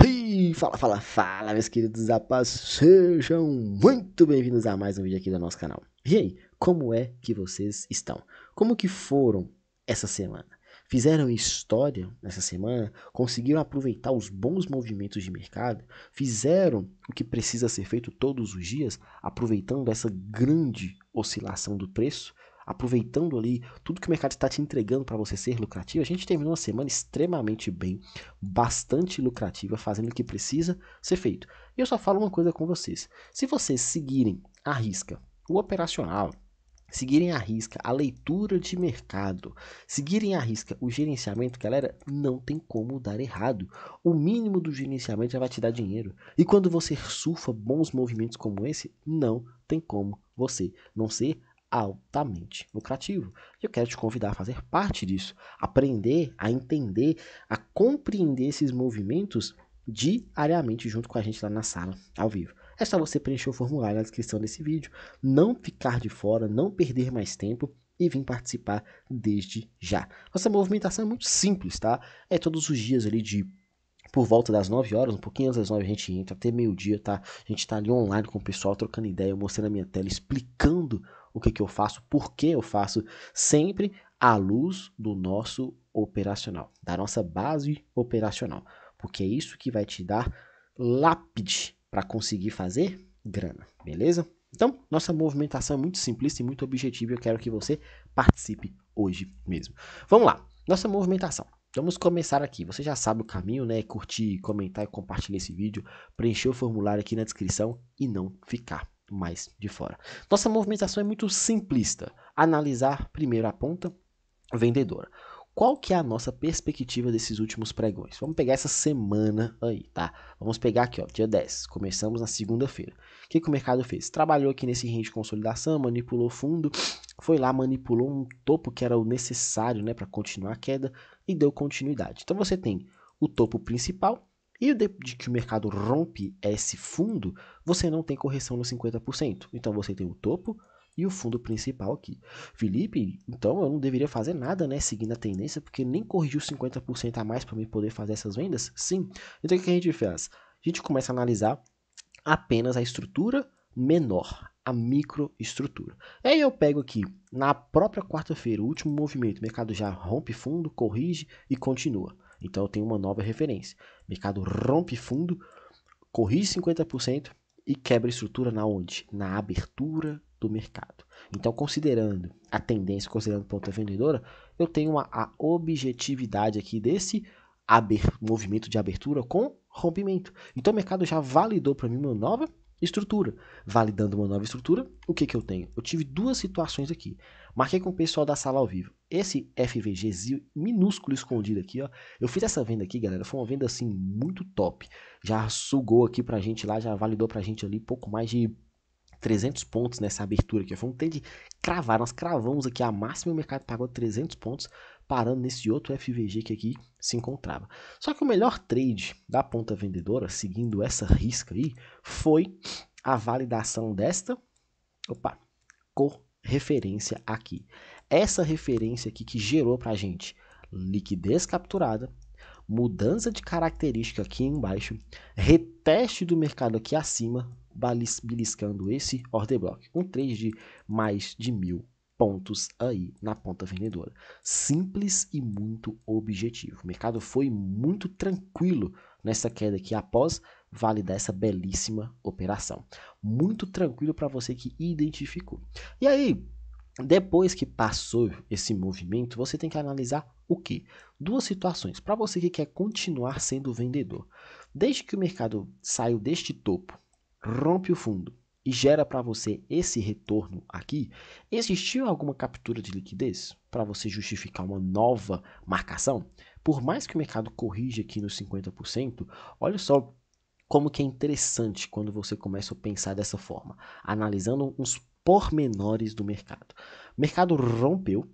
Hey, fala, meus queridos rapazes, sejam muito bem-vindos a mais um vídeo aqui do nosso canal. E aí, como é que vocês estão? Como que foram essa semana? Fizeram história nessa semana? Conseguiram aproveitar os bons movimentos de mercado? Fizeram o que precisa ser feito todos os dias, aproveitando essa grande oscilação do preço? Aproveitando ali tudo que o mercado está te entregando para você ser lucrativo? A gente terminou uma semana extremamente bem, bastante lucrativa, fazendo o que precisa ser feito. E eu só falo uma coisa com vocês: se vocês seguirem à risca o operacional, seguirem à risca a leitura de mercado, seguirem à risca o gerenciamento, galera, não tem como dar errado. O mínimo do gerenciamento já vai te dar dinheiro. E quando você surfa bons movimentos como esse, não tem como você não ser altamente lucrativo. Eu quero te convidar a fazer parte disso, aprender a entender, a compreender esses movimentos diariamente junto com a gente lá na sala, ao vivo. É só você preencher o formulário na descrição desse vídeo, não ficar de fora, não perder mais tempo e vir participar desde já. Nossa movimentação é muito simples, tá? É todos os dias ali por volta das 9 horas, um pouquinho antes das 9 a gente entra, até meio-dia, tá? A gente tá ali online com o pessoal, trocando ideia, mostrando a minha tela, explicando o que eu faço, por que eu faço, sempre à luz do nosso operacional, da nossa base operacional, porque é isso que vai te dar lápide para conseguir fazer grana, beleza? Então, nossa movimentação é muito simples e muito objetiva e eu quero que você participe hoje mesmo. Vamos lá, nossa movimentação. Vamos começar aqui. Você já sabe o caminho, né? Curtir, comentar e compartilhar esse vídeo, preencher o formulário aqui na descrição e não ficar mais de fora. Nossa movimentação é muito simplista. Analisar primeiro a ponta vendedora. Qual que é a nossa perspectiva desses últimos pregões? Vamos pegar essa semana aí, tá? Vamos pegar aqui, ó, dia 10. Começamos na segunda-feira. O que o mercado fez? Trabalhou aqui nesse range de consolidação, manipulou fundo, foi lá, manipulou um topo que era o necessário, né, para continuar a queda e deu continuidade. Então você tem o topo principal e de que o mercado rompe esse fundo, você não tem correção no 50%. Então você tem o topo e o fundo principal aqui. Felipe, então eu não deveria fazer nada, né, seguindo a tendência, porque nem corrigiu 50% a mais para mim poder fazer essas vendas? Sim. Então o que a gente faz? A gente começa a analisar apenas a estrutura menor, a microestrutura. Aí eu pego aqui, na própria quarta-feira, o último movimento, o mercado já rompe fundo, corrige e continua. Então eu tenho uma nova referência. O mercado rompe fundo, corrige 50% e quebra estrutura na onde? Na abertura do mercado. Então, considerando a tendência, considerando a ponta vendedora, eu tenho a objetividade aqui desse movimento de abertura com rompimento. Então, o mercado já validou para mim uma nova estrutura. Validando uma nova estrutura, o que eu tenho? Eu tive duas situações aqui. Marquei com o pessoal da sala ao vivo. Esse FVG minúsculo escondido aqui, ó. Eu fiz essa venda aqui, galera. Foi uma venda assim muito top. Já sugou aqui pra gente lá, já validou pra gente ali pouco mais de 300 pontos nessa abertura aqui. Foi um trade cravar. Nós cravamos aqui a máxima e o mercado pagou 300 pontos, parando nesse outro FVG que aqui se encontrava. Só que o melhor trade da ponta vendedora, seguindo essa risca aí, foi a validação desta referência aqui. Essa referência aqui que gerou pra gente liquidez capturada, mudança de característica aqui embaixo, reteste do mercado aqui acima, beliscando esse order block. Um trade de mais de 1.000 pontos aí na ponta vendedora. Simples e muito objetivo. O mercado foi muito tranquilo nessa queda aqui após validar essa belíssima operação. Muito tranquilo para você que identificou. E aí, depois que passou esse movimento, você tem que analisar o quê? Duas situações. Para você que quer continuar sendo vendedor. Desde que o mercado saiu deste topo, rompe o fundo e gera para você esse retorno aqui, existiu alguma captura de liquidez para você justificar uma nova marcação? Por mais que o mercado corrija aqui nos 50%, olha só como que é interessante quando você começa a pensar dessa forma, analisando uns pormenores do mercado. O mercado rompeu,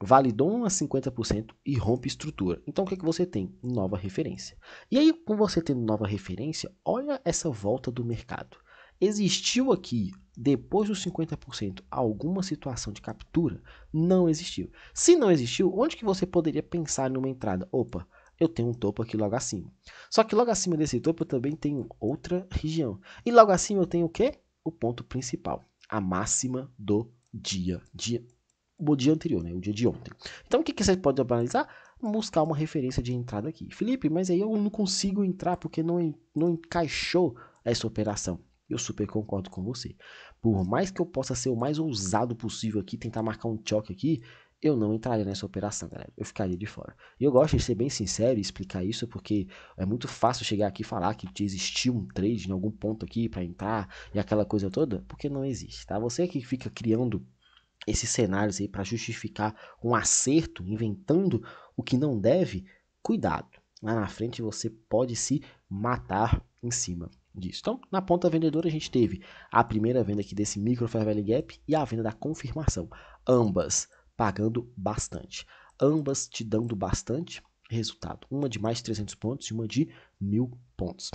validou umas 50% e rompe estrutura. Então o que você tem? Nova referência. E aí, com você tendo nova referência, olha essa volta do mercado. Existiu aqui, depois dos 50%, alguma situação de captura? Não existiu. Se não existiu, onde que você poderia pensar numa entrada? Opa, eu tenho um topo aqui logo acima. Só que logo acima desse topo eu também tenho outra região. E logo acima eu tenho o quê? O ponto principal, a máxima do o dia anterior, né? O dia de ontem. Então o que você pode analisar? Buscar uma referência de entrada aqui. Felipe, mas aí eu não consigo entrar porque não encaixou essa operação. Eu super concordo com você. Por mais que eu possa ser o mais ousado possível aqui, tentar marcar um choque aqui, eu não entraria nessa operação, galera. Eu ficaria de fora. E eu gosto de ser bem sincero e explicar isso, porque é muito fácil chegar aqui e falar que existiu um trade em algum ponto aqui para entrar e aquela coisa toda, porque não existe, tá? Você que fica criando esses cenários aí para justificar um acerto, inventando o que não deve, cuidado. Lá na frente você pode se matar em cima disso. Então, na ponta vendedora a gente teve a primeira venda aqui desse micro fair value gap e a venda da confirmação. Ambas pagando bastante. Ambas te dando bastante resultado. Uma de mais de 300 pontos e uma de 1000 pontos.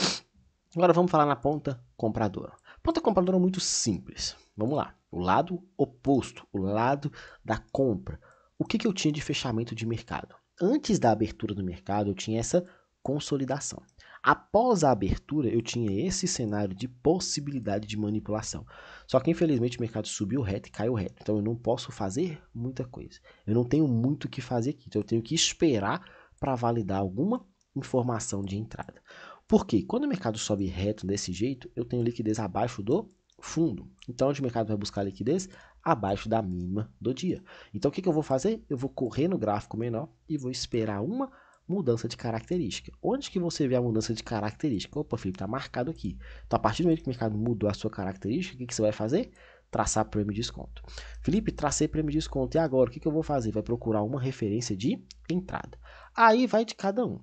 Agora vamos falar na ponta compradora. Ponta compradora é muito simples. Vamos lá. O lado oposto, o lado da compra. O que eu tinha de fechamento de mercado? Antes da abertura do mercado, eu tinha essa consolidação. Após a abertura, eu tinha esse cenário de possibilidade de manipulação. Só que, infelizmente, o mercado subiu reto e caiu reto. Então, eu não posso fazer muita coisa. Eu não tenho muito o que fazer aqui. Então, eu tenho que esperar para validar alguma informação de entrada. Por quê? Quando o mercado sobe reto desse jeito, eu tenho liquidez abaixo do fundo. Então, onde o mercado vai buscar liquidez? Abaixo da mínima do dia. Então, o que eu vou fazer? Eu vou correr no gráfico menor e vou esperar uma mudança de característica. Onde que você vê a mudança de característica? Opa, Felipe, está marcado aqui. Então, a partir do momento que o mercado mudou a sua característica, o que você vai fazer? Traçar prêmio de desconto. Felipe, tracei prêmio de desconto. E agora, o que eu vou fazer? Vai procurar uma referência de entrada. Aí vai de cada um.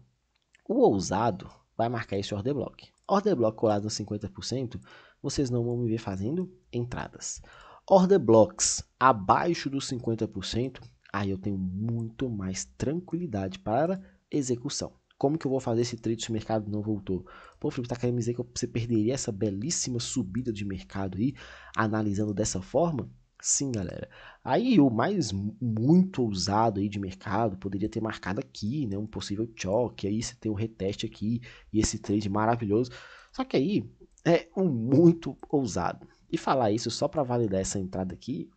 O ousado vai marcar esse order block. Order block colado no 50%, vocês não vão me ver fazendo entradas. Order blocks abaixo dos 50%, aí eu tenho muito mais tranquilidade para execução. Como que eu vou fazer esse trade se o mercado não voltou? Pô, Felipe, tá querendo dizer que você perderia essa belíssima subida de mercado aí, analisando dessa forma? Sim, galera. Aí o mais muito ousado aí de mercado poderia ter marcado aqui, né, um possível choque, aí você tem um reteste aqui e esse trade maravilhoso. Só que aí é um muito ousado. E falar isso só para validar essa entrada aqui,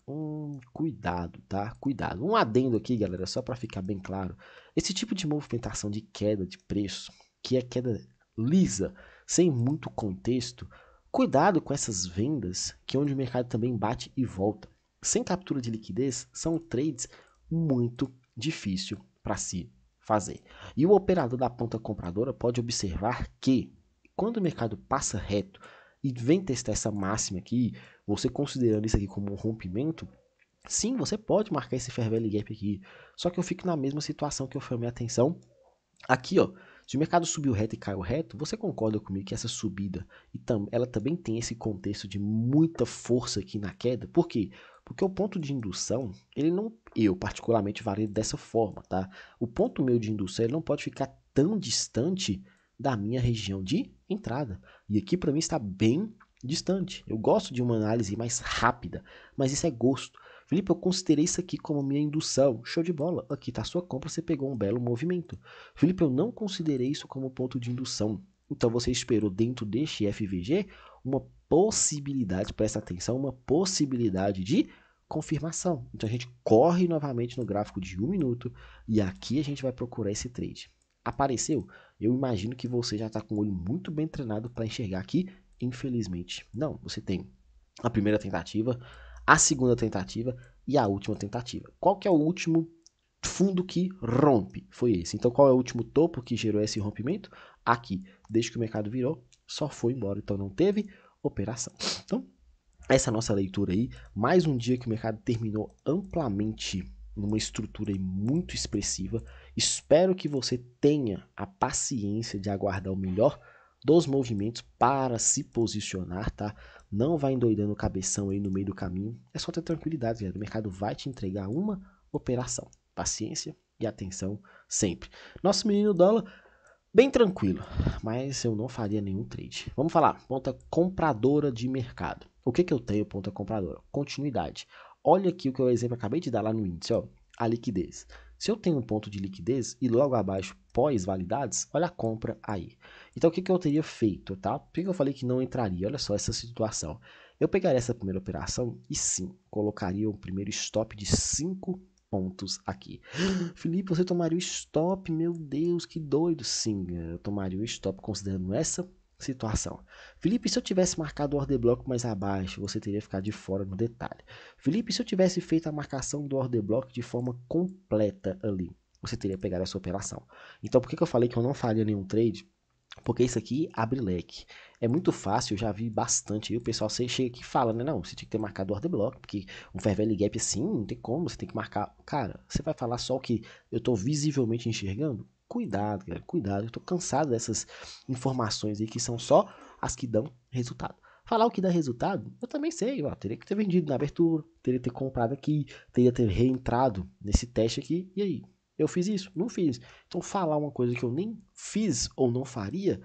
cuidado, tá? Cuidado. Um adendo aqui, galera, só para ficar bem claro. Esse tipo de movimentação de queda de preço, que é queda lisa, sem muito contexto, cuidado com essas vendas, que é onde o mercado também bate e volta. Sem captura de liquidez, são trades muito difícil para se fazer. E o operador da ponta compradora pode observar que quando o mercado passa reto e vem testar essa máxima aqui, você considerando isso aqui como um rompimento, sim, você pode marcar esse fair value gap aqui. Só que eu fico na mesma situação que eu chamei a atenção aqui, ó. Se o mercado subiu reto e caiu reto, você concorda comigo que essa subida ela também tem esse contexto de muita força aqui na queda? Por quê? Porque o ponto de indução, ele não, eu particularmente valido dessa forma, tá? O ponto meu de indução, ele não pode ficar tão distante da minha região de entrada. E aqui para mim está bem distante. Eu gosto de uma análise mais rápida, mas isso é gosto. Felipe, eu considerei isso aqui como minha indução. Show de bola. Aqui está a sua compra, você pegou um belo movimento. Felipe, eu não considerei isso como ponto de indução. Então você esperou dentro deste FVG uma possibilidade, presta atenção, uma possibilidade de confirmação. Então a gente corre novamente no gráfico de 1 minuto e aqui a gente vai procurar esse trade. Apareceu? Eu imagino que você já está com o olho muito bem treinado para enxergar aqui. Infelizmente, não. Você tem a primeira tentativa, a segunda tentativa e a última tentativa. Qual que é o último fundo que rompe? Foi esse. Então, qual é o último topo que gerou esse rompimento? Aqui. Desde que o mercado virou, só foi embora. Então, não teve operação. Então, essa é a nossa leitura aí. Mais um dia que o mercado terminou amplamente numa estrutura muito expressiva. Espero que você tenha a paciência de aguardar o melhor dos movimentos para se posicionar, tá? Não vai endoidando o cabeção aí no meio do caminho. É só ter tranquilidade, galera. O mercado vai te entregar uma operação. Paciência e atenção sempre. Nosso menino dólar, bem tranquilo, mas eu não faria nenhum trade. Vamos falar, ponta compradora de mercado. O que eu tenho, ponta compradora? Continuidade. Olha aqui o que eu exemplo acabei de dar lá no índice, ó, a liquidez. Se eu tenho um ponto de liquidez e logo abaixo pós-validados, olha a compra aí. Então o que eu teria feito, tá? Por que eu falei que não entraria? Olha só essa situação. Eu pegaria essa primeira operação e sim, colocaria o primeiro stop de 5 pontos aqui. Felipe, você tomaria o stop? Meu Deus, que doido. Sim, eu tomaria o stop considerando essa situação. Felipe, se eu tivesse marcado o order block mais abaixo, você teria ficado de fora no detalhe. Felipe, se eu tivesse feito a marcação do order block de forma completa ali, você teria pegado essa operação. Então, por que eu falei que eu não faria nenhum trade? Porque isso aqui abre leque. É muito fácil, eu já vi bastante. E o pessoal chega aqui e fala, né? Não, você tinha que ter marcado o order block, porque um fair value gap assim, não tem como, você tem que marcar. Cara, você vai falar só o que eu tô visivelmente enxergando? Cuidado, cara, cuidado. Eu tô cansado dessas informações aí que são só as que dão resultado. Falar o que dá resultado, eu também sei, ó, teria que ter vendido na abertura, teria que ter comprado aqui, teria que ter reentrado nesse teste aqui, e aí? Eu fiz isso? Não fiz. Então falar uma coisa que eu nem fiz ou não faria,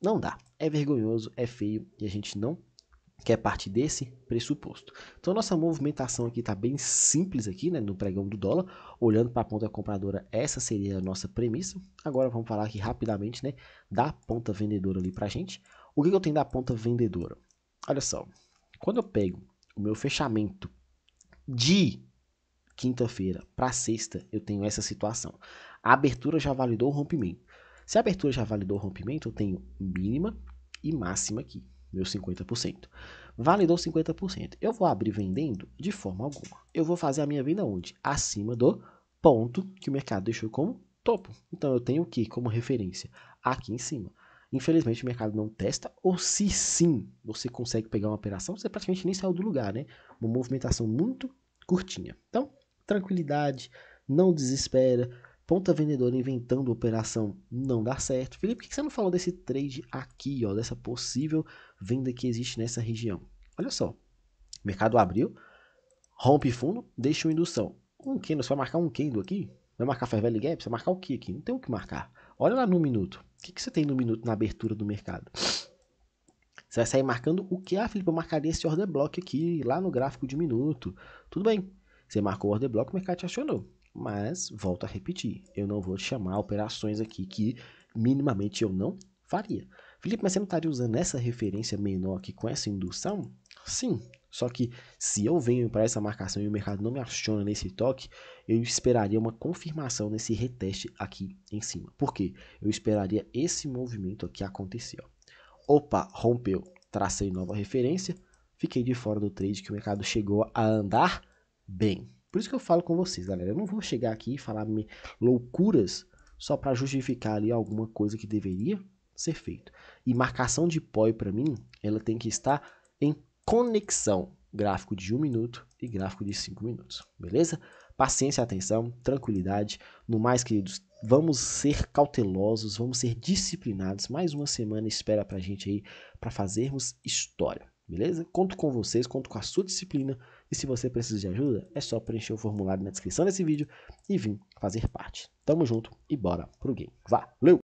não dá. É vergonhoso, é feio e a gente não quer partir desse pressuposto. Então nossa movimentação aqui está bem simples aqui, né, no pregão do dólar. Olhando para a ponta compradora, essa seria a nossa premissa. Agora vamos falar aqui rapidamente, né, da ponta vendedora ali para a gente. O que eu tenho da ponta vendedora? Olha só, quando eu pego o meu fechamento de quinta-feira para sexta, eu tenho essa situação. A abertura já validou o rompimento. Se a abertura já validou o rompimento, eu tenho mínima e máxima aqui, meu 50%. Validou 50%. Eu vou abrir vendendo de forma alguma. Eu vou fazer a minha venda onde? Acima do ponto que o mercado deixou como topo. Então eu tenho o que como referência? Aqui em cima. Infelizmente o mercado não testa, ou se sim, você consegue pegar uma operação, você praticamente nem saiu do lugar, né? Uma movimentação muito curtinha. Então, tranquilidade, não desespera. Ponta vendedora inventando operação não dá certo. Felipe, por que você não falou desse trade aqui, ó, dessa possível venda que existe nessa região? Olha só, o mercado abriu, rompe fundo, deixa uma indução. Um candle, você vai marcar um candle aqui? Vai marcar fair value gap? Você vai marcar o que aqui? Não tem o que marcar. Olha lá no minuto. O que você tem no minuto na abertura do mercado? Você vai sair marcando o que? Ah, Felipe, eu marcaria esse order block aqui, lá no gráfico de minuto. Tudo bem. Você marcou o order block, o mercado te acionou. Mas, volto a repetir, eu não vou te chamar operações aqui que minimamente eu não faria. Felipe, mas você não estaria usando essa referência menor aqui com essa indução? Sim, só que se eu venho para essa marcação e o mercado não me aciona nesse toque, eu esperaria uma confirmação nesse reteste aqui em cima. Por quê? Eu esperaria esse movimento aqui acontecer. Opa, rompeu, tracei nova referência, fiquei de fora do trade que o mercado chegou a andar bem. Por isso que eu falo com vocês, galera. Eu não vou chegar aqui e falar loucuras só para justificar ali alguma coisa que deveria ser feito. E marcação de POI para mim, ela tem que estar em conexão. Gráfico de 1 minuto e gráfico de 5 minutos. Beleza? Paciência, atenção, tranquilidade. No mais, queridos, vamos ser cautelosos, vamos ser disciplinados. Mais uma semana espera pra gente aí para fazermos história. Beleza? Conto com vocês, conto com a sua disciplina. E se você precisa de ajuda, é só preencher o formulário na descrição desse vídeo e vir fazer parte. Tamo junto e bora pro game. Valeu!